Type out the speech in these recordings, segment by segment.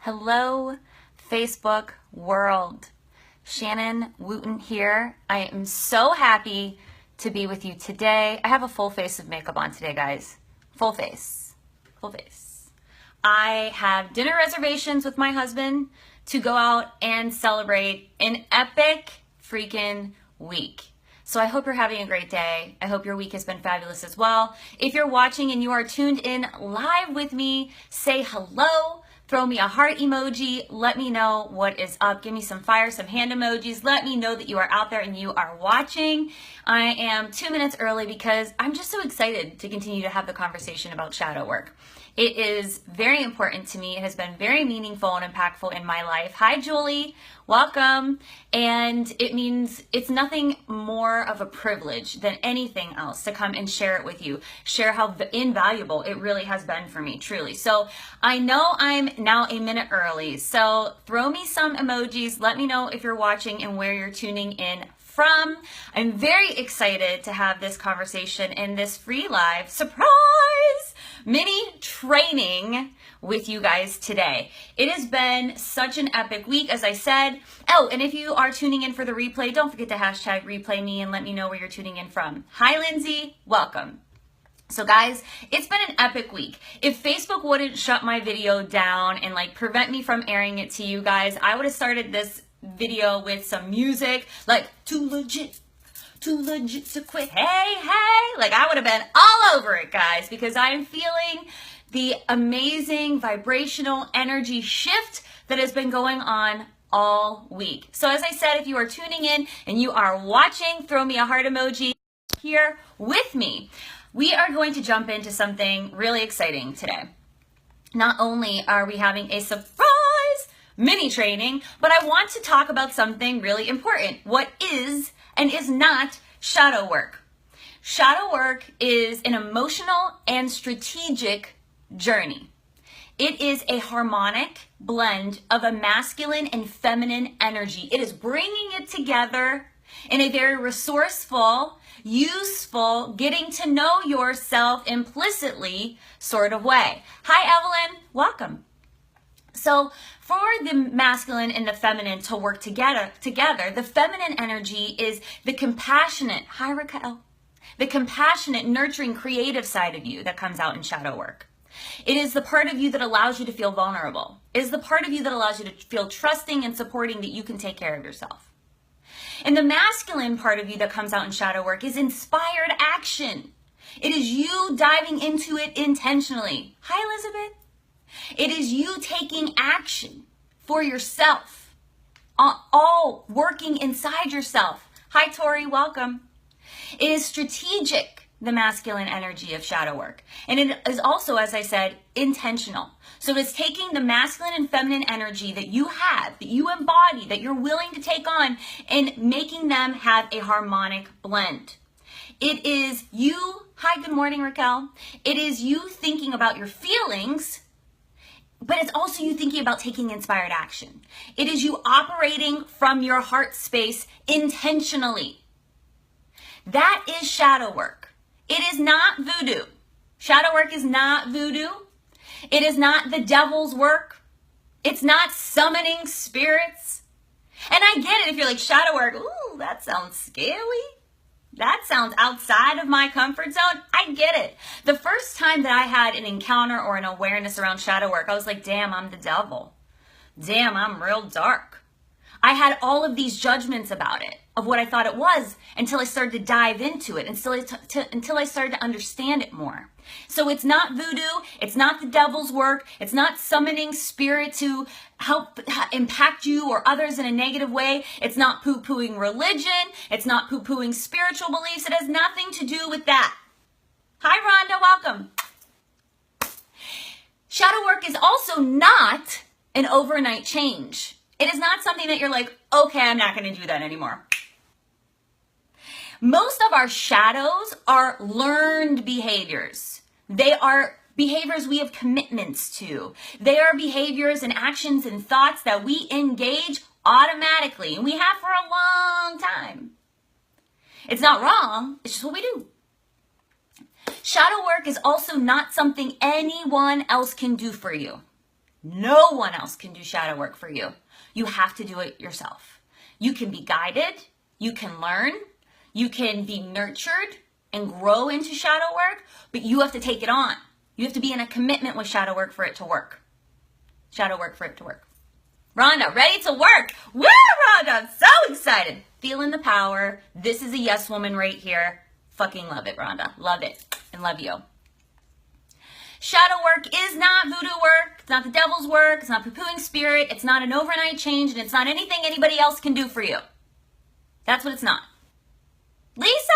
Hello, Facebook world. Shannon Wooten here. I am so happy to be with you today. I have a full face of makeup on today, guys. Full face. Full face. I have dinner reservations with my husband to go out and celebrate an epic freaking week. So I hope you're having a great day. I hope your week has been fabulous as well. If you're watching and you are tuned in live with me, say hello. Throw me a heart emoji. Let me know what is up. Give me some fire, some hand emojis. Let me know that you are out there and you are watching. I am 2 minutes early because I'm just so excited to continue to have the conversation about shadow work. It is very important to me. It has been very meaningful and impactful in my life. Hi, Julie. Welcome. And it means it's nothing more of a privilege than anything else to come and share it with you. Share how invaluable it really has been for me, truly. So I know I'm now a minute early. So throw me some emojis. Let me know if you're watching and where you're tuning in from. I'm very excited to have this conversation in this free live surprise mini training with you guys today. It has been such an epic week, as I said. Oh, and if you are tuning in for the replay, don't forget to hashtag replay me and let me know where you're tuning in from. Hi, Lindsay. Welcome. So guys, it's been an epic week. If Facebook wouldn't shut my video down and prevent me from airing it to you guys, I would have started this video with some music, like too legit to quit. Hey, I would have been all over it, guys, because I am feeling the amazing vibrational energy shift that has been going on all week. So as I said, if you are tuning in and you are watching, throw me a heart emoji here with me. We are going to jump into something really exciting today. Not only are we having a surprise mini training, but I want to talk about something really important. What is and is not shadow work? Shadow work is an emotional and strategic journey. It is a harmonic blend of a masculine and feminine energy. It is bringing it together in a very resourceful, useful, getting to know yourself implicitly sort of way. Hi, Evelyn. Welcome. So for the masculine and the feminine to work together, the feminine energy is the compassionate, hi Raquel, the compassionate, nurturing, creative side of you that comes out in shadow work. It is the part of you that allows you to feel vulnerable. It is the part of you that allows you to feel trusting and supporting that you can take care of yourself. And the masculine part of you that comes out in shadow work is inspired action. It is you diving into it intentionally. Hi, Elizabeth. It is you taking action for yourself, all working inside yourself. Hi, Tori, welcome. It is strategic, the masculine energy of shadow work. And it is also, as I said, intentional. So it's taking the masculine and feminine energy that you have, that you embody, that you're willing to take on, and making them have a harmonic blend. It is you, hi, good morning, Raquel. It is you thinking about your feelings, but it's also you thinking about taking inspired action. It is you operating from your heart space intentionally. That is shadow work. It is not voodoo. Shadow work is not voodoo. It is not the devil's work. It's not summoning spirits. And I get it if you're like, shadow work, ooh, that sounds scary. That sounds outside of my comfort zone. I get it. The first time that I had an encounter or an awareness around shadow work, I was like, damn, I'm the devil. Damn, I'm real dark. I had all of these judgments about it, of what I thought it was, until I started to dive into it, until I started to understand it more. So it's not voodoo, it's not the devil's work, it's not summoning spirit to help impact you or others in a negative way, it's not poo-pooing religion, it's not poo-pooing spiritual beliefs, it has nothing to do with that. Hi Rhonda, welcome. Shadow work is also not an overnight change. It is not something that you're like, okay, I'm not going to do that anymore. Most of our shadows are learned behaviors. They are behaviors we have commitments to. They are behaviors and actions and thoughts that we engage automatically, and we have for a long time. It's not wrong, it's just what we do. Shadow work is also not something anyone else can do for you. No one else can do shadow work for you. You have to do it yourself. You can be guided, you can learn, you can be nurtured and grow into shadow work, but you have to take it on. You have to be in a commitment with shadow work for it to work. Shadow work for it to work. Rhonda, ready to work. Woo, Rhonda, I'm so excited. Feeling the power. This is a yes woman right here. Fucking love it, Rhonda. Love it and love you. Shadow work is not voodoo work. It's not the devil's work. It's not poo-pooing spirit. It's not an overnight change, and it's not anything anybody else can do for you. That's what it's not. Lisa!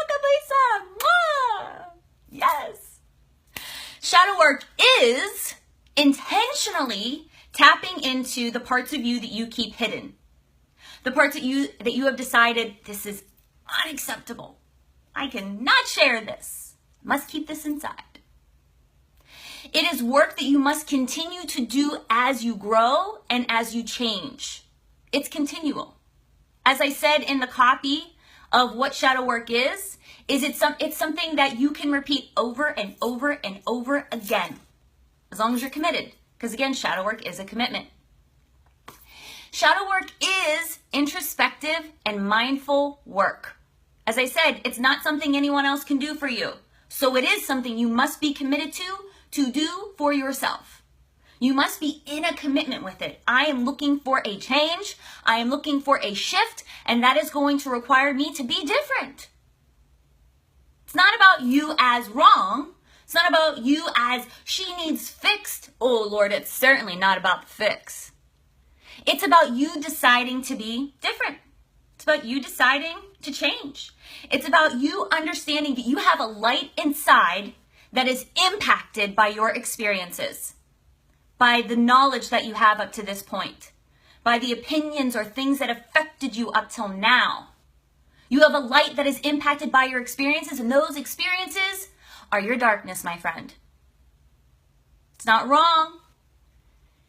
Welcome, Lisa! Mwah! Yes. Shadow work is intentionally tapping into the parts of you that you keep hidden. The parts that you have decided, this is unacceptable. I cannot share this. I must keep this inside. It is work that you must continue to do as you grow and as you change. It's continual. As I said in the copy of what shadow work is it's something that you can repeat over and over and over again, as long as you're committed. Because again, shadow work is a commitment. Shadow work is introspective and mindful work. As I said, it's not something anyone else can do for you. So it is something you must be committed to do for yourself. You must be in a commitment with it. I am looking for a change. I am looking for a shift, and that is going to require me to be different. It's not about you as wrong. It's not about you as she needs fixed. Oh Lord, it's certainly not about the fix. It's about you deciding to be different. It's about you deciding to change. It's about you understanding that you have a light inside that is impacted by your experiences, by the knowledge that you have up to this point, by the opinions or things that affected you up till now. You have a light that is impacted by your experiences, and those experiences are your darkness, my friend. It's not wrong.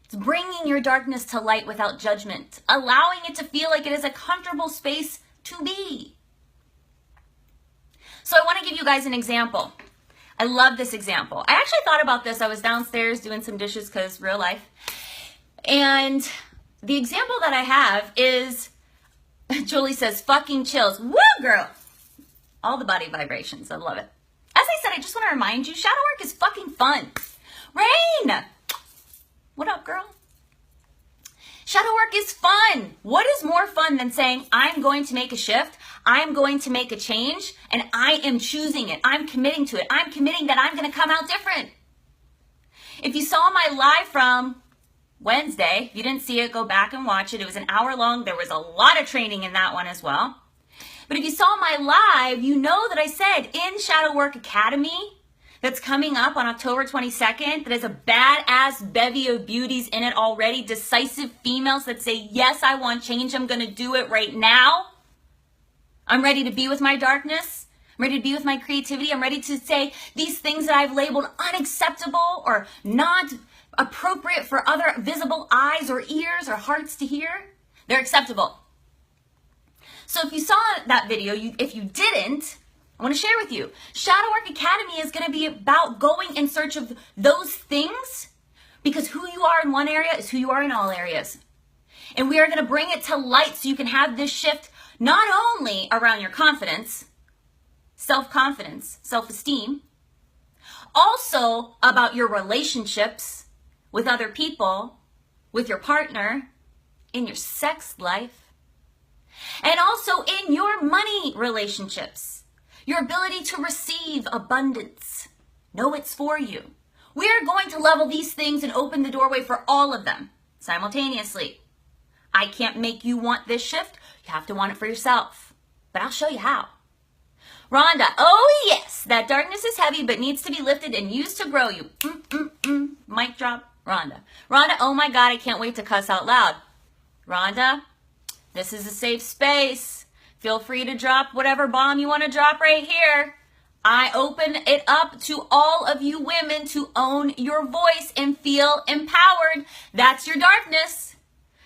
It's bringing your darkness to light without judgment, allowing it to feel like it is a comfortable space to be. So I want to give you guys an example. I love this example. I actually thought about this. I was downstairs doing some dishes because real life. And the example that I have is, Julie says, fucking chills. Woo, girl. All the body vibrations. I love it. As I said, I just want to remind you, shadow work is fucking fun. Rain. What up, girl? Shadow work is fun. What is more fun than saying, I'm going to make a shift, I'm going to make a change, and I am choosing it. I'm committing to it. I'm committing that I'm going to come out different. If you saw my live from Wednesday, if you didn't see it, go back and watch it. It was an hour long. There was a lot of training in that one as well. But if you saw my live, you know that I said in Shadow Work Academy, that's coming up on October 22nd, that has a badass bevy of beauties in it already, decisive females that say, yes, I want change. I'm going to do it right now. I'm ready to be with my darkness. I'm ready to be with my creativity. I'm ready to say these things that I've labeled unacceptable or not appropriate for other visible eyes or ears or hearts to hear. They're acceptable. So if you saw that video, if you didn't, I want to share with you. Shadow Work Academy is going to be about going in search of those things, because who you are in one area is who you are in all areas. And we are going to bring it to light so you can have this shift not only around your confidence, self-confidence, self-esteem, also about your relationships with other people, with your partner, in your sex life, and also in your money relationships. Your ability to receive abundance. Know it's for you. We are going to level these things and open the doorway for all of them simultaneously. I can't make you want this shift. You have to want it for yourself. But I'll show you how. Rhonda, oh yes, that darkness is heavy but needs to be lifted and used to grow you. Mic drop, Rhonda. Rhonda, oh my God, I can't wait to cuss out loud. Rhonda, this is a safe space. Feel free to drop whatever bomb you want to drop right here. I open it up to all of you women to own your voice and feel empowered. That's your darkness.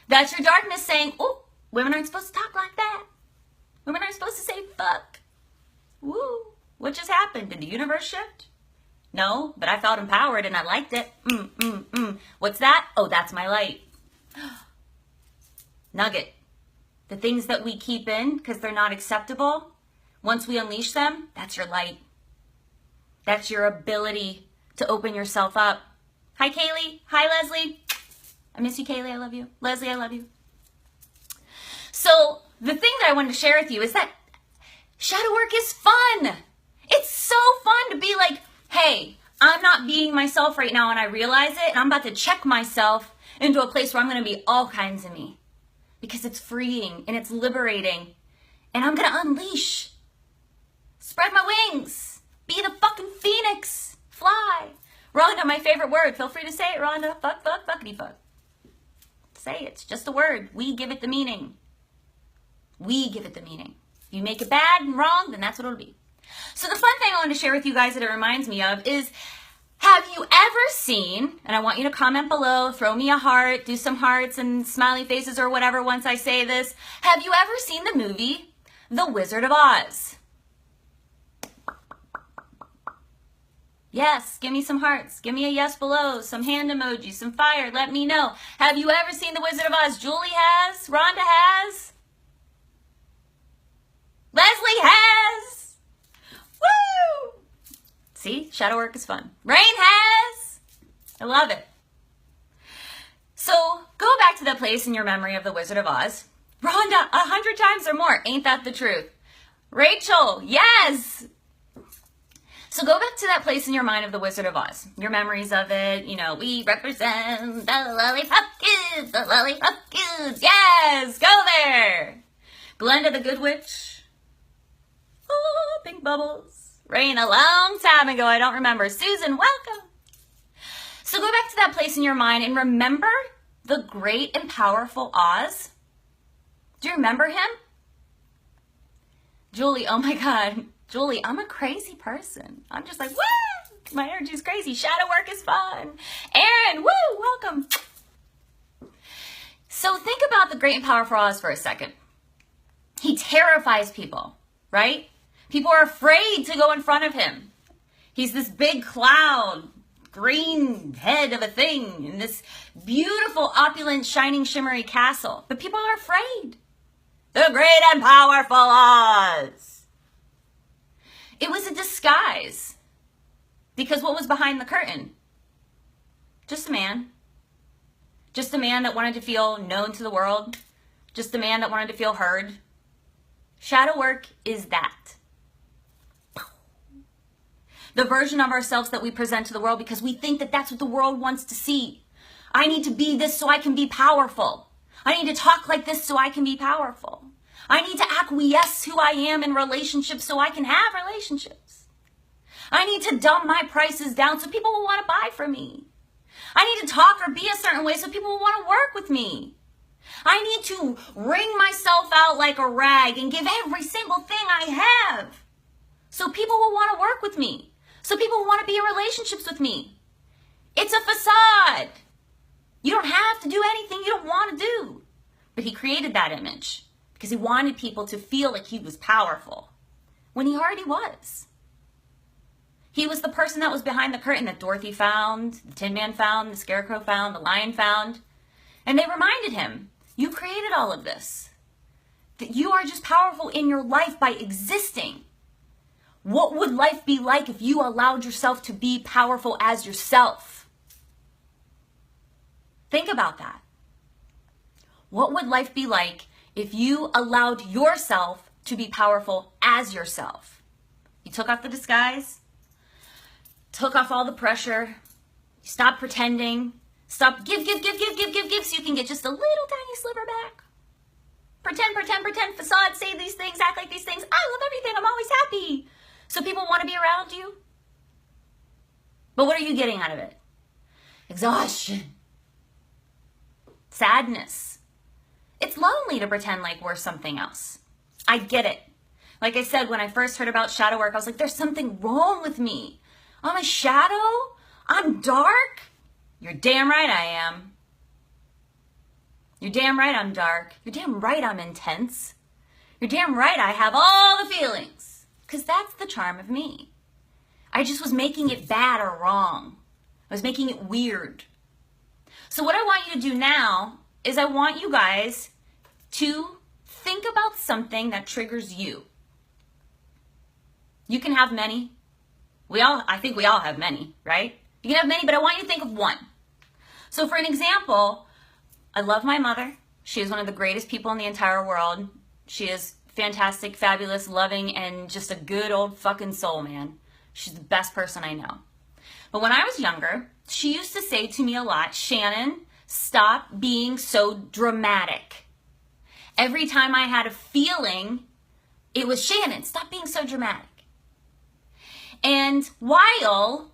That's your darkness saying, oh, women aren't supposed to talk like that. Women aren't supposed to say fuck. Woo. What just happened? Did the universe shift? No, but I felt empowered and I liked it. What's that? Oh, that's my light. Nugget. The things that we keep in because they're not acceptable, once we unleash them, that's your light. That's your ability to open yourself up. Hi, Kaylee. Hi, Leslie. I miss you, Kaylee. I love you. Leslie, I love you. So the thing that I wanted to share with you is that shadow work is fun. It's so fun to be like, hey, I'm not being myself right now and I realize it and I'm about to check myself into a place where I'm going to be all kinds of me. Because it's freeing and it's liberating. And I'm going to unleash. Spread my wings. Be the fucking phoenix. Fly. Rhonda, my favorite word. Feel free to say it, Rhonda. Fuck, fuck, fuckity fuck. Say it. It's just a word. We give it the meaning. We give it the meaning. If you make it bad and wrong, then that's what it'll be. So the fun thing I want to share with you guys that it reminds me of is, have you ever seen, and I want you to comment below, throw me a heart, do some hearts and smiley faces or whatever once I say this. Have you ever seen the movie The Wizard of Oz? Yes, give me some hearts. Give me a yes below, some hand emojis, some fire. Let me know. Have you ever seen The Wizard of Oz? Julie has. Rhonda has. Leslie has. Woo! See, shadow work is fun. Rain has. I love it. So go back to that place in your memory of The Wizard of Oz. Rhonda, 100 times or more. Ain't that the truth? Rachel, yes. So go back to that place in your mind of The Wizard of Oz. Your memories of it. You know, we represent the lollipop kids, the lollipop kids. Yes, go there. Glenda the Good Witch. Oh, pink bubbles. Rain a long time ago. I don't remember. Susan, welcome. So go back to that place in your mind and remember the great and powerful Oz. Do you remember him? Julie, oh my God. Julie, I'm a crazy person. I'm just like, woo! My energy is crazy. Shadow work is fun. Aaron, woo! Welcome. So think about the great and powerful Oz for a second. He terrifies people, right? People are afraid to go in front of him. He's this big cloud, green head of a thing in this beautiful, opulent, shining, shimmery castle. But people are afraid. The great and powerful Oz. It was a disguise. Because what was behind the curtain? Just a man. Just a man that wanted to feel known to the world. Just a man that wanted to feel heard. Shadow work is that. The version of ourselves that we present to the world because we think that that's what the world wants to see. I need to be this so I can be powerful. I need to talk like this so I can be powerful. I need to acquiesce who I am in relationships so I can have relationships. I need to dumb my prices down so people will want to buy from me. I need to talk or be a certain way so people will want to work with me. I need to wring myself out like a rag and give every single thing I have so people will want to work with me. So people will want to be in relationships with me. It's a facade. You don't have to do anything you don't want to do. But he created that image because he wanted people to feel like he was powerful when he already was. He was the person that was behind the curtain that Dorothy found, the Tin Man found, the Scarecrow found, the Lion found. And they reminded him, you created all of this. That you are just powerful in your life by existing. What would life be like if you allowed yourself to be powerful as yourself? Think about that. What would life be like if you allowed yourself to be powerful as yourself? You took off the disguise, took off all the pressure, you stopped pretending, stop, give, so you can get just a little tiny sliver back. Pretend, facade, say these things, act like these things. I love everything, I'm always happy. So people want to be around you. But what are you getting out of it? Exhaustion. Sadness. It's lonely to pretend like we're something else. I get it. Like I said, when I first heard about shadow work, I was like, there's something wrong with me. I'm a shadow? I'm dark? You're damn right I am. You're damn right I'm dark. You're damn right I'm intense. You're damn right I have all the feelings. Because that's the charm of me. I just was making it bad or wrong. I was making it weird. So what I want you to do now is I want you guys to think about something that triggers you. You can have many. I think we all have many, right? You can have many, but I want you to think of one. So for an example, I love my mother. She is one of the greatest people in the entire world. She is fantastic, fabulous, loving, and just a good old fucking soul, man. She's the best person I know. But when I was younger, she used to say to me a lot, Shannon, stop being so dramatic. Every time I had a feeling, it was Shannon, stop being so dramatic. And while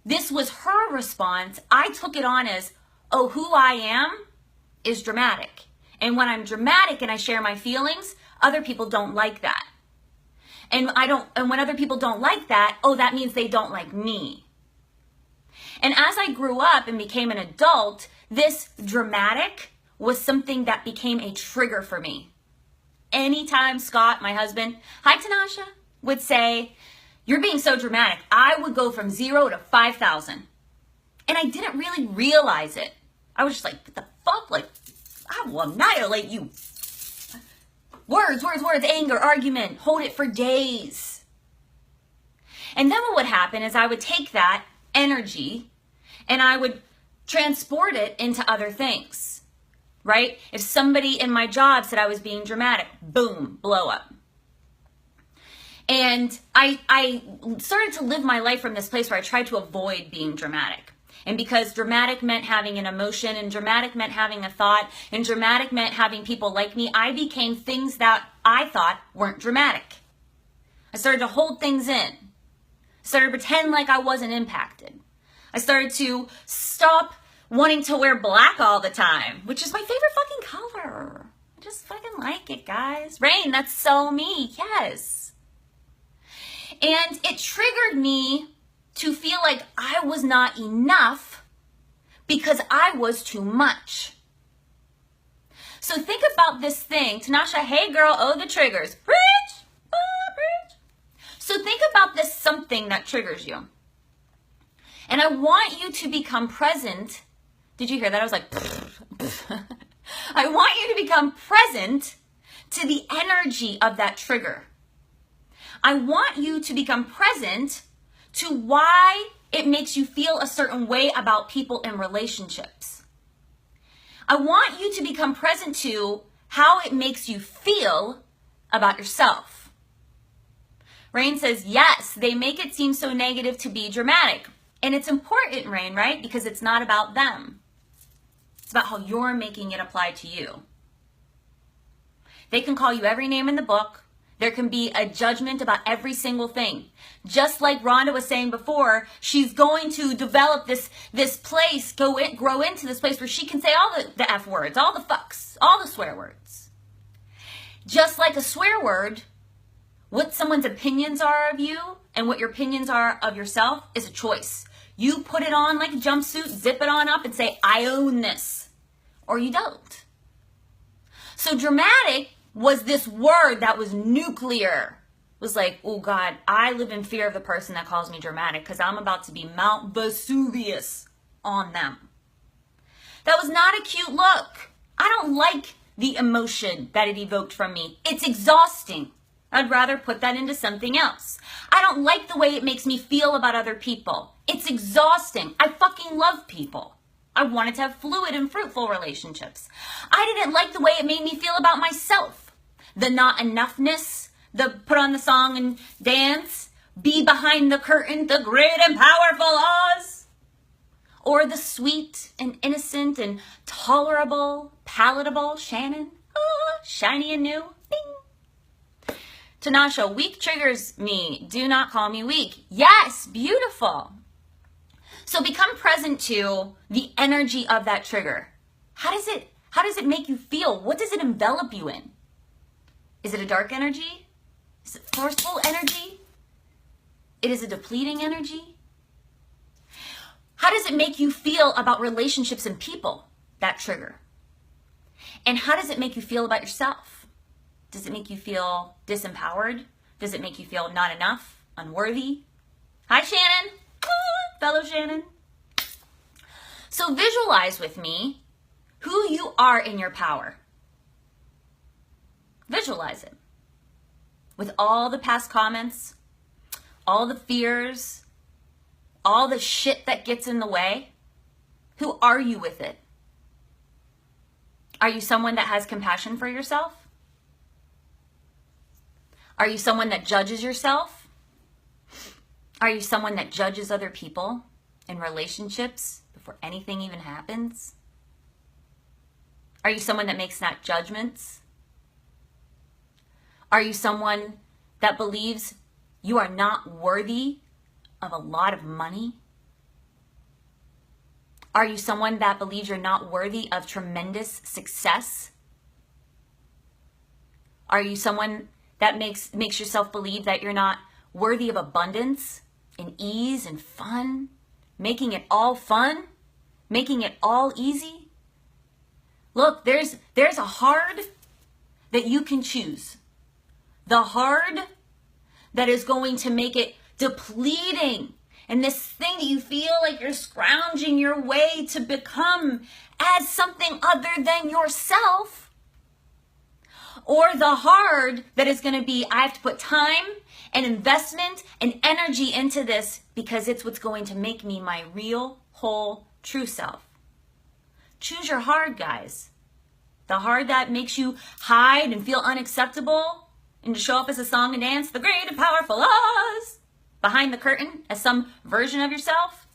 this was her response, I took it on as, oh, who I am is dramatic. And when I'm dramatic and I share my feelings, other people don't like that. And when other people don't like that, oh, that means they don't like me. And as I grew up and became an adult, this dramatic was something that became a trigger for me. Anytime Scott, my husband, hi Tanasha, would say, you're being so dramatic, I would go from 0 to 5,000. And I didn't really realize it. I was just like, what the fuck? Like, I will annihilate you. Words, anger, argument, hold it for days. And then what would happen is I would take that energy and I would transport it into other things, right? If somebody in my job said I was being dramatic, boom, blow up. And I started to live my life from this place where I tried to avoid being dramatic. And because dramatic meant having an emotion, and dramatic meant having a thought, and dramatic meant having people like me, I became things that I thought weren't dramatic. I started to hold things in. I started to pretend like I wasn't impacted. I started to stop wanting to wear black all the time, which is my favorite fucking color. I just fucking like it, guys. Rain, that's so me, yes. And it triggered me to feel like I was not enough because I was too much. So think about this thing. Tanasha, hey girl, oh, the triggers. Preach! Oh, preach! So think about this something that triggers you. And I want you to become present. Did you hear that? I was like, I want you to become present to the energy of that trigger. I want you to become present to why it makes you feel a certain way about people in relationships. I want you to become present to how it makes you feel about yourself. Rain says, yes, they make it seem so negative to be dramatic. And it's important, Rain, right? Because it's not about them. It's about how you're making it apply to you. They can call you every name in the book. There can be a judgment about every single thing. Just like Rhonda was saying before, she's going to develop this place, grow into this place where she can say all the F words, all the fucks, all the swear words. Just like a swear word, what someone's opinions are of you and what your opinions are of yourself is a choice. You put it on like a jumpsuit, zip it on up and say, I own this. Or you don't. So dramatic was this word that was nuclear. It was like, oh God, I live in fear of the person that calls me dramatic because I'm about to be Mount Vesuvius on them. That was not a cute look. I don't like the emotion that it evoked from me. It's exhausting. I'd rather put that into something else. I don't like the way it makes me feel about other people. It's exhausting. I fucking love people. I wanted to have fluid and fruitful relationships. I didn't like the way it made me feel about myself. The not enoughness, the put on the song and dance, be behind the curtain, the great and powerful Oz. Or the sweet and innocent and tolerable, palatable Shannon. Oh, shiny and new. Bing. Tanasha, weak triggers me. Do not call me weak. Yes, beautiful. So become present to the energy of that trigger. How does it make you feel? What does it envelop you in? Is it a dark energy? Is it forceful energy? It is a depleting energy? How does it make you feel about relationships and people, that trigger? And how does it make you feel about yourself? Does it make you feel disempowered? Does it make you feel not enough, unworthy? Hi, Shannon. Fellow Shannon. So visualize with me who you are in your power. Visualize it. With all the past comments, all the fears, all the shit that gets in the way, who are you with it? Are you someone that has compassion for yourself? Are you someone that judges yourself? Are you someone that judges other people in relationships before anything even happens? Are you someone that makes snap judgments? Are you someone that believes you are not worthy of a lot of money? Are you someone that believes you're not worthy of tremendous success? Are you someone that makes yourself believe that you're not worthy of abundance and ease and fun? Making it all fun? Making it all easy? Look, there's a hard that you can choose. The hard that is going to make it depleting. And this thing that you feel like you're scrounging your way to become as something other than yourself. Or the hard that is going to be, I have to put time and investment and energy into this because it's what's going to make me my real, whole, true self. Choose your hard, guys. The hard that makes you hide and feel unacceptable and to show up as a song and dance, the great and powerful us, behind the curtain as some version of yourself.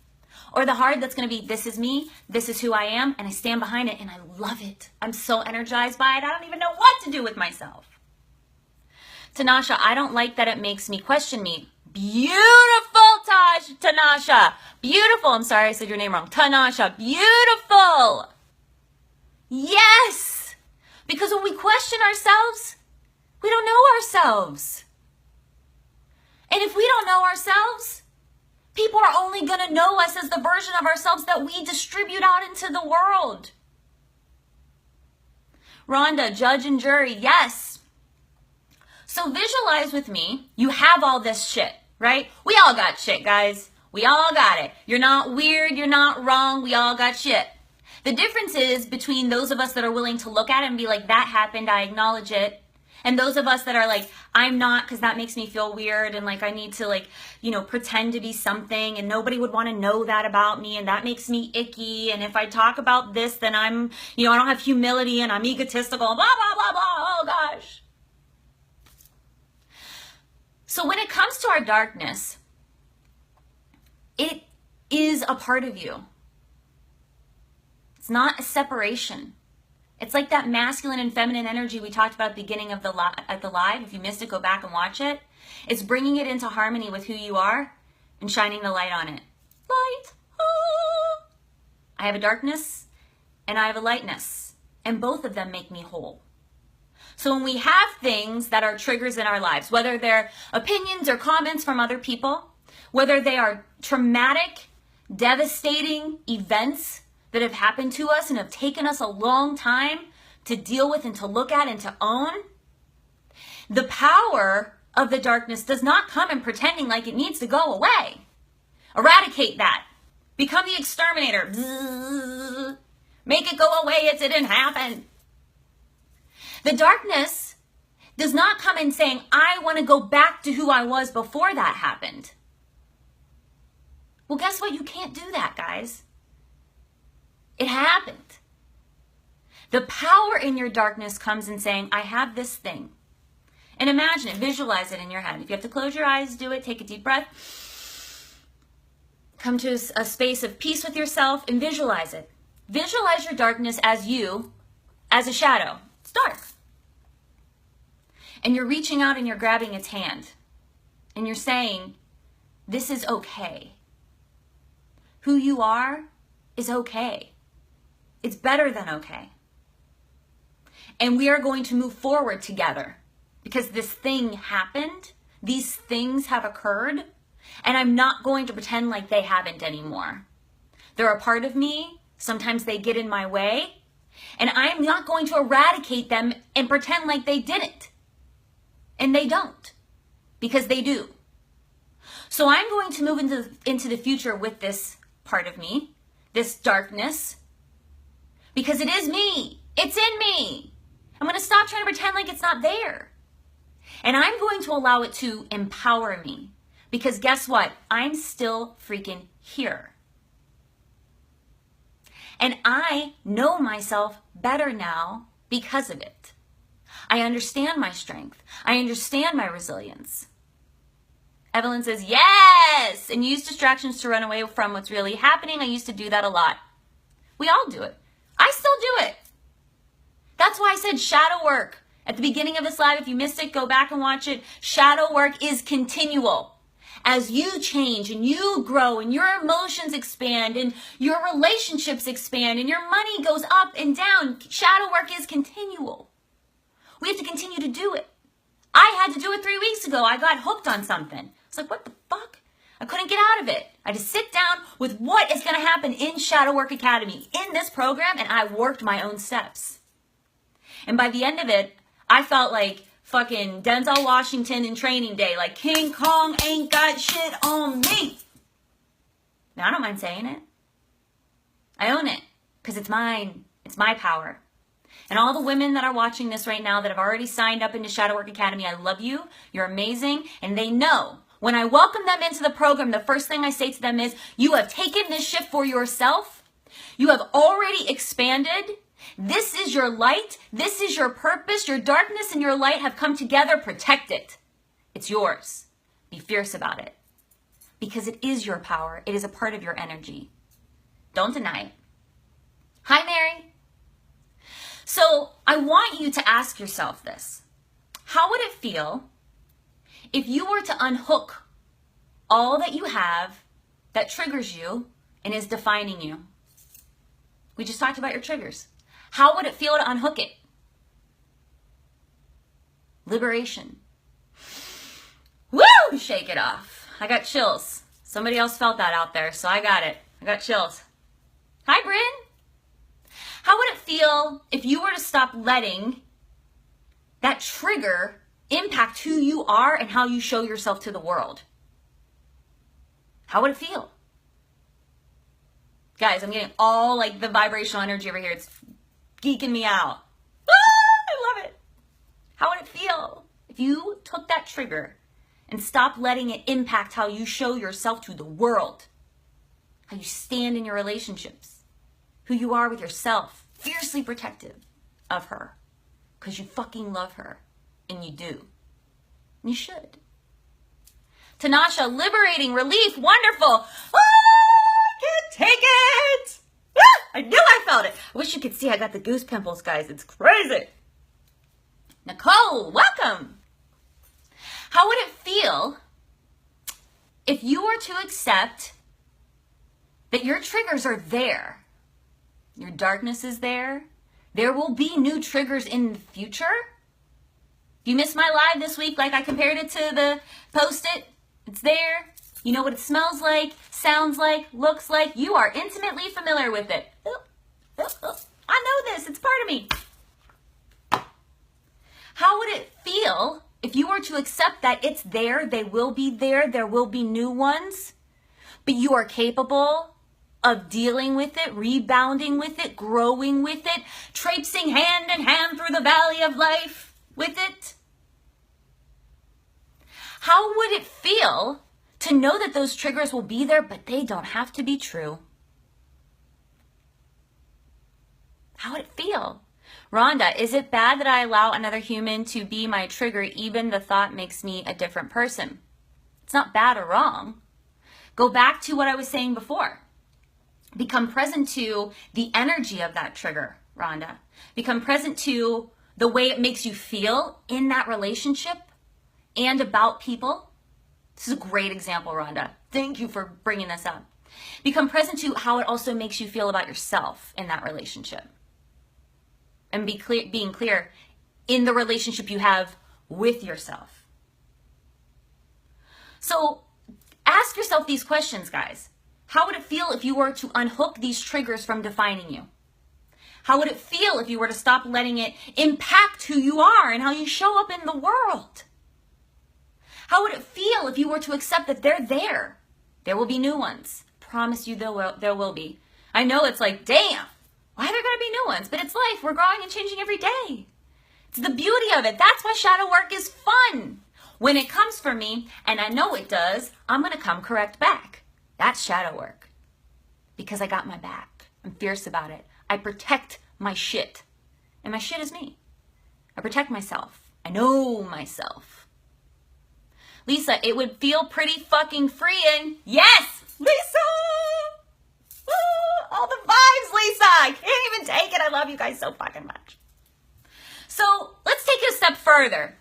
Or the hard that's going to be, this is me, this is who I am, and I stand behind it and I love it. I'm so energized by it, I don't even know what to do with myself. Tanasha, I don't like that it makes me question me. Beautiful, Tanasha. Beautiful. I'm sorry I said your name wrong. Tanasha, beautiful. Yes. Because when we question ourselves, we don't know ourselves. And if we don't know ourselves, people are only going to know us as the version of ourselves that we distribute out into the world. Rhonda, judge and jury, yes. So visualize with me, you have all this shit, right? We all got shit, guys. We all got it. You're not weird, you're not wrong, we all got shit. The difference is between those of us that are willing to look at it and be like, that happened, I acknowledge it. And those of us that are like, I'm not, because that makes me feel weird and like I need to like, pretend to be something and nobody would want to know that about me and that makes me icky. And if I talk about this, then I'm, I don't have humility and I'm egotistical, blah, blah, blah, blah. Oh gosh. So when it comes to our darkness, it is a part of you. It's not a separation. It's like that masculine and feminine energy we talked about at the beginning of the live. If you missed it, go back and watch it. It's bringing it into harmony with who you are and shining the light on it. Light. Ah. I have a darkness and I have a lightness, and both of them make me whole. So when we have things that are triggers in our lives, whether they're opinions or comments from other people, whether they are traumatic, devastating events that have happened to us and have taken us a long time to deal with and to look at and to own, the power of the darkness does not come in pretending like it needs to go away. Eradicate that. Become the exterminator. Bzzz. Make it go away. It didn't happen. The darkness does not come in saying, I want to go back to who I was before that happened. Well, guess what? You can't do that, guys. It happened. The power in your darkness comes in saying, I have this thing. And imagine it, visualize it in your head. If you have to close your eyes, do it. Take a deep breath. Come to a space of peace with yourself and visualize it. Visualize your darkness as you, as a shadow. It's dark. And you're reaching out and you're grabbing its hand. And you're saying, this is okay. Who you are is okay. It's better than okay. And we are going to move forward together because this thing happened. These things have occurred. And I'm not going to pretend like they haven't anymore. They're a part of me. Sometimes they get in my way. And I'm not going to eradicate them and pretend like they didn't. And they don't. Because they do. So I'm going to move into the future with this part of me. this darkness, because it is me. It's in me. I'm going to stop trying to pretend like it's not there. And I'm going to allow it to empower me. Because guess what? I'm still freaking here. And I know myself better now because of it. I understand my strength. I understand my resilience. Evelyn says, yes! And use distractions to run away from what's really happening. I used to do that a lot. We all do it. I still do it. That's why I said shadow work. At the beginning of this live, if you missed it, go back and watch it. Shadow work is continual. As you change and you grow and your emotions expand and your relationships expand and your money goes up and down, shadow work is continual. We have to continue to do it. I had to do it 3 weeks ago. I got hooked on something. It's like, what the fuck? I couldn't get out of it. I just sit down with what is going to happen in Shadow Work Academy, in this program, and I worked my own steps. And by the end of it, I felt like fucking Denzel Washington in Training Day, like King Kong ain't got shit on me. Now, I don't mind saying it. I own it because it's mine. It's my power. And all the women that are watching this right now that have already signed up into Shadow Work Academy, I love you. You're amazing. And they know when I welcome them into the program, the first thing I say to them is, you have taken this shift for yourself. You have already expanded. This is your light. This is your purpose. Your darkness and your light have come together. Protect it. It's yours. Be fierce about it. Because it is your power. It is a part of your energy. Don't deny it. Hi, Mary. So I want you to ask yourself this. How would it feel if you were to unhook all that you have that triggers you and is defining you? We just talked about your triggers. How would it feel to unhook it? Liberation. Woo! Shake it off. I got chills. Somebody else felt that out there, so I got it. I got chills. Hi, Bryn. How would it feel if you were to stop letting that trigger impact who you are and how you show yourself to the world? How would it feel? Guys, I'm getting all like the vibrational energy over here. It's geeking me out. I love it. How would it feel if you took that trigger and stopped letting it impact how you show yourself to the world? How you stand in your relationships? Who you are with yourself? Fiercely protective of her. Because you fucking love her. And you do. And you should. Tanasha, liberating, relief, wonderful. I can't take it. I knew I felt it. I wish you could see I got the goose pimples, guys. It's crazy. Nicole, welcome. How would it feel if you were to accept that your triggers are there? Your darkness is there. There will be new triggers in the future. If you missed my live this week, like I compared it to the Post-it, it's there. You know what it smells like, sounds like, looks like. You are intimately familiar with it. I know this. It's part of me. How would it feel if you were to accept that it's there, they will be there will be new ones, but you are capable of dealing with it, rebounding with it, growing with it, traipsing hand in hand through the valley of life with it? How would it feel to know that those triggers will be there, but they don't have to be true? How would it feel? Rhonda, is it bad that I allow another human to be my trigger, even the thought makes me a different person? It's not bad or wrong. Go back to what I was saying before. Become present to the energy of that trigger, Rhonda. Become present to the way it makes you feel in that relationship and about people. This is a great example, Rhonda. Thank you for bringing this up. Become present to how it also makes you feel about yourself in that relationship. And being clear in the relationship you have with yourself. So ask yourself these questions, guys. How would it feel if you were to unhook these triggers from defining you? How would it feel if you were to stop letting it impact who you are and how you show up in the world? How would it feel if you were to accept that they're there? There will be new ones. Promise you there will be. I know it's like, damn, why are there going to be new ones? But it's life. We're growing and changing every day. It's the beauty of it. That's why shadow work is fun. When it comes for me, and I know it does, I'm going to come correct back. That's shadow work. Because I got my back. I'm fierce about it. I protect my shit. And my shit is me. I protect myself. I know myself. Lisa, it would feel pretty fucking freeing. Yes, Lisa! Woo! All the vibes, Lisa! I can't even take it. I love you guys so fucking much. So let's take it a step further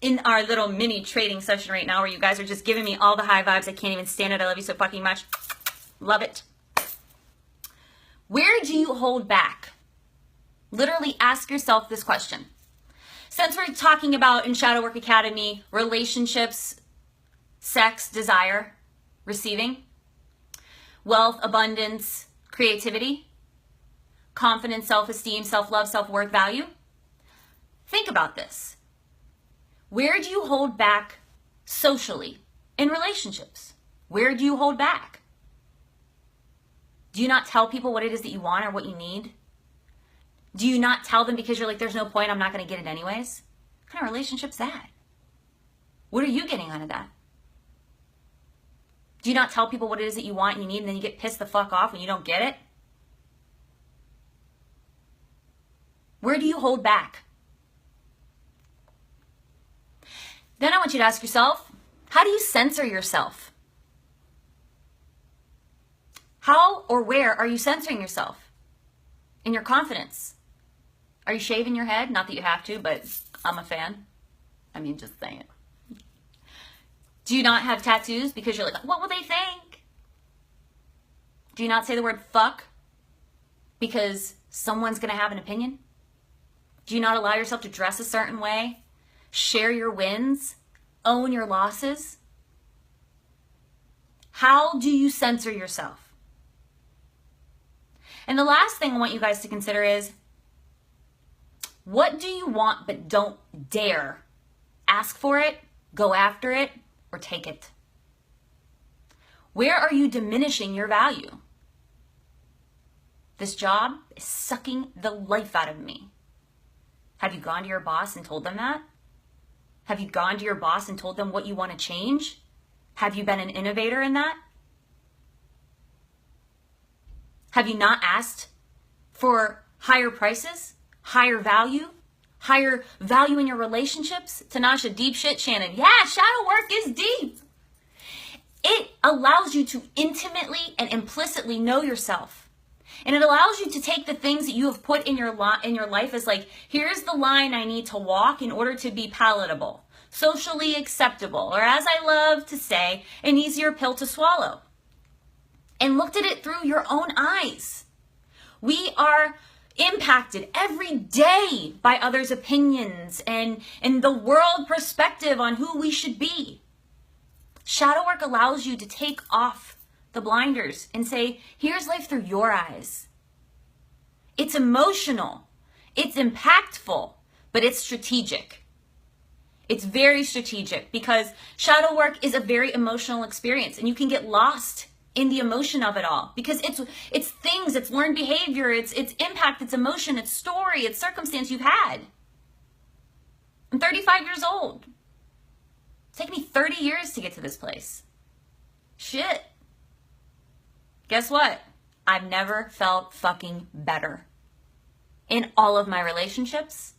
in our little mini trading session right now where you guys are just giving me all the high vibes. I can't even stand it. I love you so fucking much. Love it. Where do you hold back? Literally ask yourself this question. Since we're talking about in Shadow Work Academy, relationships, sex, desire, receiving, wealth, abundance, creativity, confidence, self-esteem, self-love, self-worth, value, think about this. Where do you hold back socially in relationships? Where do you hold back? Do you not tell people what it is that you want or what you need? Do you not tell them because you're like, there's no point, I'm not going to get it anyways? What kind of relationship's that? What are you getting out of that? Do you not tell people what it is that you want and you need and then you get pissed the fuck off when you don't get it? Where do you hold back? Then I want you to ask yourself, how do you censor yourself? How or where are you censoring yourself? In your confidence? Are you shaving your head? Not that you have to, but I'm a fan. I mean, just saying. Do you not have tattoos because you're like, what will they think? Do you not say the word fuck because someone's going to have an opinion? Do you not allow yourself to dress a certain way? Share your wins? Own your losses? How do you censor yourself? And the last thing I want you guys to consider is, what do you want but don't dare ask for it, go after it, or take it? Where are you diminishing your value? This job is sucking the life out of me. Have you gone to your boss and told them that? Have you gone to your boss and told them what you want to change? Have you been an innovator in that? Have you not asked for higher prices, higher value in your relationships? Tanasha, deep shit, Shannon. Yeah, shadow work is deep. It allows you to intimately and implicitly know yourself. And it allows you to take the things that you have put in your life as like, here's the line I need to walk in order to be palatable, socially acceptable, or as I love to say, an easier pill to swallow. And looked at it through your own eyes. We are impacted every day by others' opinions and the world perspective on who we should be. Shadow work allows you to take off the blinders and say, here's life through your eyes. It's emotional, it's impactful, but it's strategic. It's very strategic because shadow work is a very emotional experience and you can get lost in the emotion of it all because it's things, it's learned behavior, it's impact, it's emotion, it's story, it's circumstance you've had. I'm 35 years old. It's taken me 30 years to get to this place. Shit. Guess what? I've never felt fucking better in all of my relationships,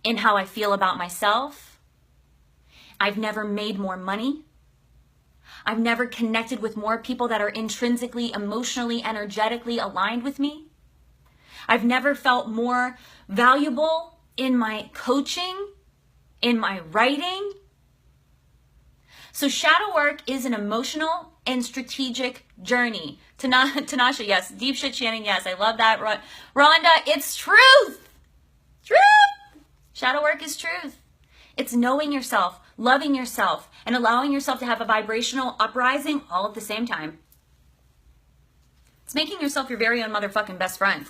in how I feel about myself. I've never made more money. I've never connected with more people that are intrinsically, emotionally, energetically aligned with me. I've never felt more valuable in my coaching, in my writing. So shadow work is an emotional and strategic journey. Tanasha, yes. Deep shit, Shannon, yes. I love that. Rhonda, it's truth. Truth. Shadow work is truth. It's knowing yourself, loving yourself, and allowing yourself to have a vibrational uprising all at the same time. It's making yourself your very own motherfucking best friend.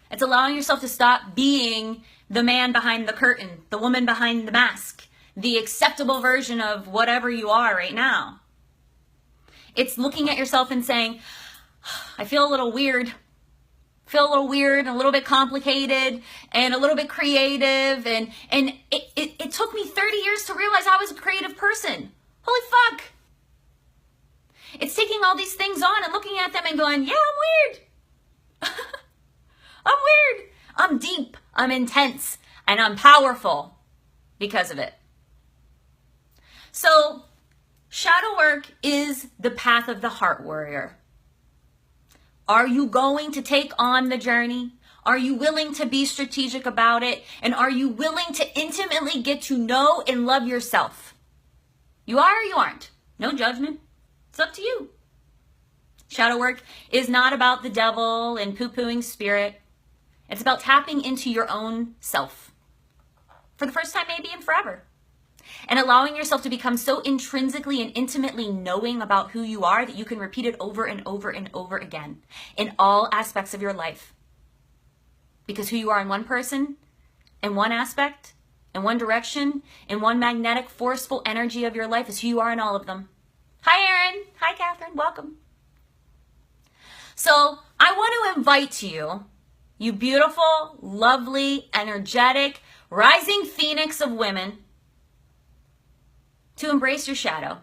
It's allowing yourself to stop being the man behind the curtain, the woman behind the mask, the acceptable version of whatever you are right now. It's looking at yourself and saying, I feel a little weird. Feel a little weird, a little bit complicated, and a little bit creative, and it took me 30 years to realize I was a creative person. Holy fuck. It's taking all these things on and looking at them and going, yeah, I'm weird. I'm weird. I'm deep, I'm intense, and I'm powerful because of it. So, shadow work is the path of the heart warrior. Are you going to take on the journey? Are you willing to be strategic about it? And are you willing to intimately get to know and love yourself? You are or you aren't. No judgment. It's up to you. Shadow work is not about the devil and poo-pooing spirit. It's about tapping into your own self. For the first time maybe in forever. And allowing yourself to become so intrinsically and intimately knowing about who you are that you can repeat it over and over and over again in all aspects of your life. Because who you are in one person, in one aspect, in one direction, in one magnetic, forceful energy of your life is who you are in all of them. Hi, Erin. Hi, Catherine. Welcome. So I want to invite you beautiful, lovely, energetic, rising phoenix of women, to embrace your shadow.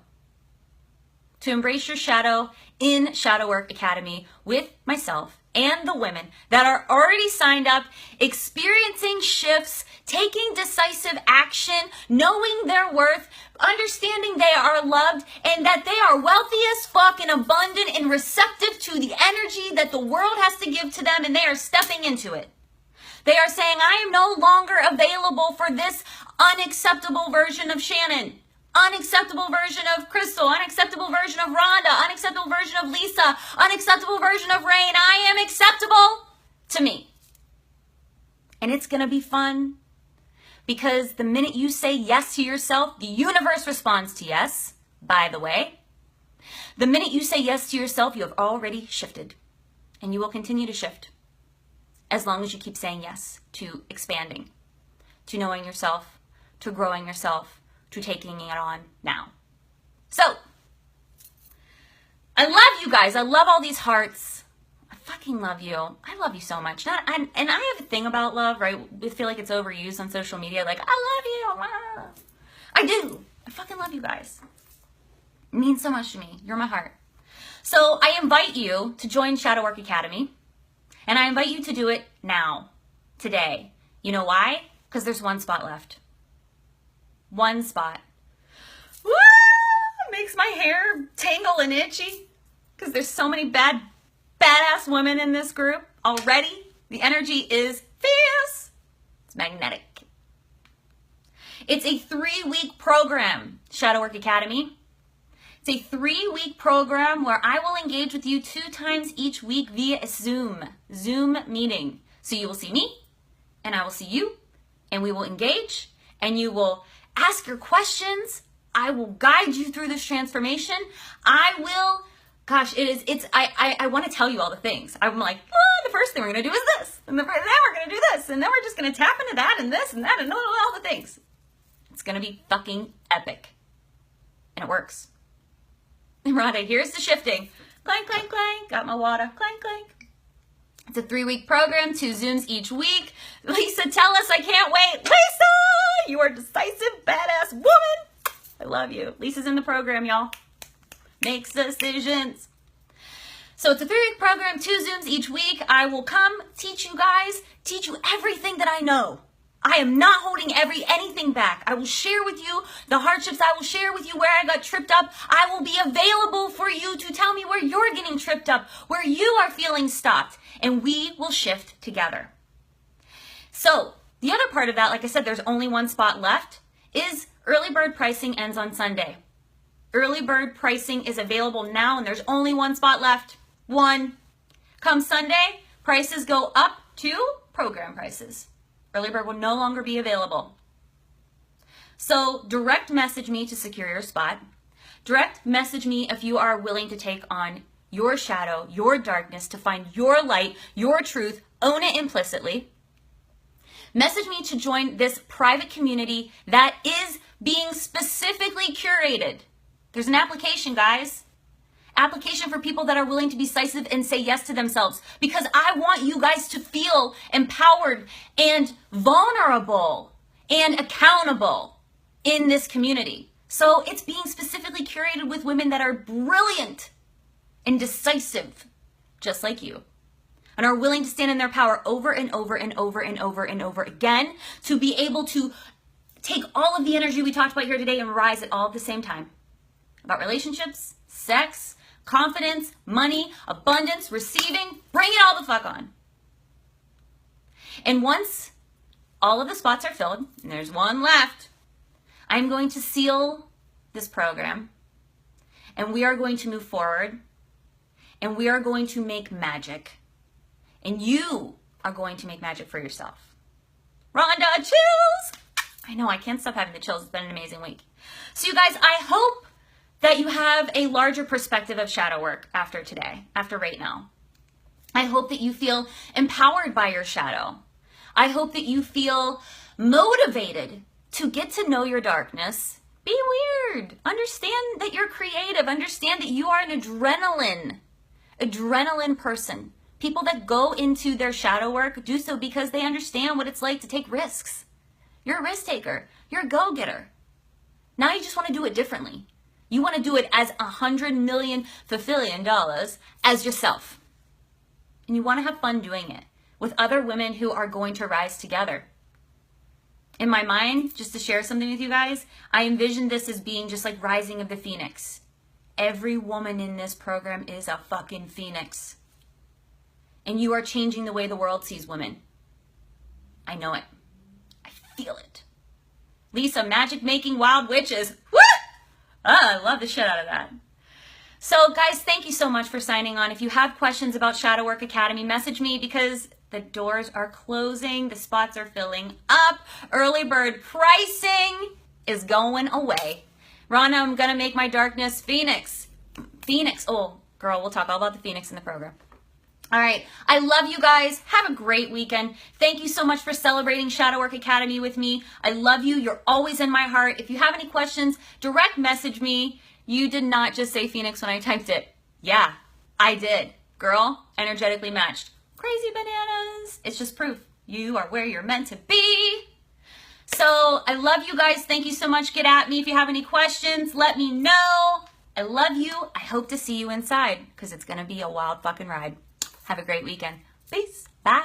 To embrace your shadow in Shadow Work Academy with myself and the women that are already signed up, experiencing shifts, taking decisive action, knowing their worth, understanding they are loved, and that they are wealthy as fuck and abundant and receptive to the energy that the world has to give to them, and they are stepping into it. They are saying, I am no longer available for this unacceptable version of Shannon. Unacceptable version of Crystal, unacceptable version of Rhonda, unacceptable version of Lisa, unacceptable version of Rain. I am acceptable to me. And it's going to be fun because the minute you say yes to yourself, the universe responds to yes, by the way. The minute you say yes to yourself, you have already shifted, and you will continue to shift as long as you keep saying yes to expanding, to knowing yourself, to growing yourself, to taking it on now. So, I love you guys. I love all these hearts. I fucking love you. I love you so much. And I have a thing about love, right? I feel like it's overused on social media. Like, I love you. I do. I fucking love you guys. It means so much to me. You're my heart. So, I invite you to join Shadow Work Academy. And I invite you to do it now. Today. You know why? Because there's one spot left. One spot. Woo! It makes my hair tangle and itchy because there's so many badass women in this group already. The energy is fierce. It's magnetic. It's a 3-week program, Shadow Work Academy. It's a 3-week program where I will engage with you 2 times each week via a Zoom meeting. So you will see me and I will see you and we will engage and you will ask your questions. I will guide you through this transformation. I want to tell you all the things. I'm like, the first thing we're going to do is this. And then we're going to do this. And then we're just going to tap into that and this and that and all the things. It's going to be fucking epic. And it works. And Rhonda, here's the shifting. Clank, clank, clank. Got my water. Clank, clank. It's a 3-week program, 2 Zooms each week. Lisa, tell us, I can't wait. Lisa, you are a decisive, badass woman. I love you. Lisa's in the program, y'all. Makes decisions. So it's a 3-week program, 2 Zooms each week. I will come teach you guys, teach you everything that I know. I am not holding anything back. I will share with you the hardships. I will share with you where I got tripped up. I will be available for you to tell me where you're getting tripped up, where you are feeling stopped, and we will shift together. So the other part of that, like I said, there's only one spot left, is early bird pricing ends on Sunday. Early bird pricing is available now, and there's only one spot left. One. Come Sunday, prices go up to program prices. Early bird will no longer be available. So direct message me to secure your spot. Direct message me if you are willing to take on your shadow, your darkness, to find your light, your truth, own it implicitly. Message me to join this private community that is being specifically curated. There's an application, guys. Application for people that are willing to be decisive and say yes to themselves, because I want you guys to feel empowered and vulnerable and accountable in this community. So it's being specifically curated with women that are brilliant and decisive, just like you, and are willing to stand in their power over and over and over and over and over again, to be able to take all of the energy we talked about here today and rise it all at the same time. About relationships, sex, confidence, money, abundance, receiving, bring it all the fuck on. And once all of the spots are filled, and there's one left, I'm going to seal this program, and we are going to move forward, and we are going to make magic, and you are going to make magic for yourself. Rhonda, chills! I know, I can't stop having the chills. It's been an amazing week. So you guys, I hope that you have a larger perspective of shadow work after today, after right now. I hope that you feel empowered by your shadow. I hope that you feel motivated to get to know your darkness. Be weird. Understand that you're creative. Understand that you are an adrenaline person. People that go into their shadow work do so because they understand what it's like to take risks. You're a risk taker. You're a go-getter. Now you just want to do it differently. You want to do it as $100 million fulfilling dollars as yourself. And you want to have fun doing it with other women who are going to rise together. In my mind, just to share something with you guys, I envision this as being just like Rising of the Phoenix. Every woman in this program is a fucking phoenix. And you are changing the way the world sees women. I know it. I feel it. Lisa, magic making wild witches. Woo! Oh, I love the shit out of that. So guys, thank you so much for signing on. If you have questions about Shadow Work Academy, message me, because the doors are closing. The spots are filling up. Early bird pricing is going away. Rhonda, I'm going to make my darkness Phoenix. Phoenix. Oh, girl, we'll talk all about the Phoenix in the program. All right. I love you guys. Have a great weekend. Thank you so much for celebrating Shadow Work Academy with me. I love you. You're always in my heart. If you have any questions, direct message me. You did not just say Phoenix when I typed it. Yeah, I did. Girl, energetically matched. Crazy bananas. It's just proof you are where you're meant to be. So I love you guys. Thank you so much. Get at me if you have any questions. Let me know. I love you. I hope to see you inside, because it's going to be a wild fucking ride. Have a great weekend. Peace. Bye.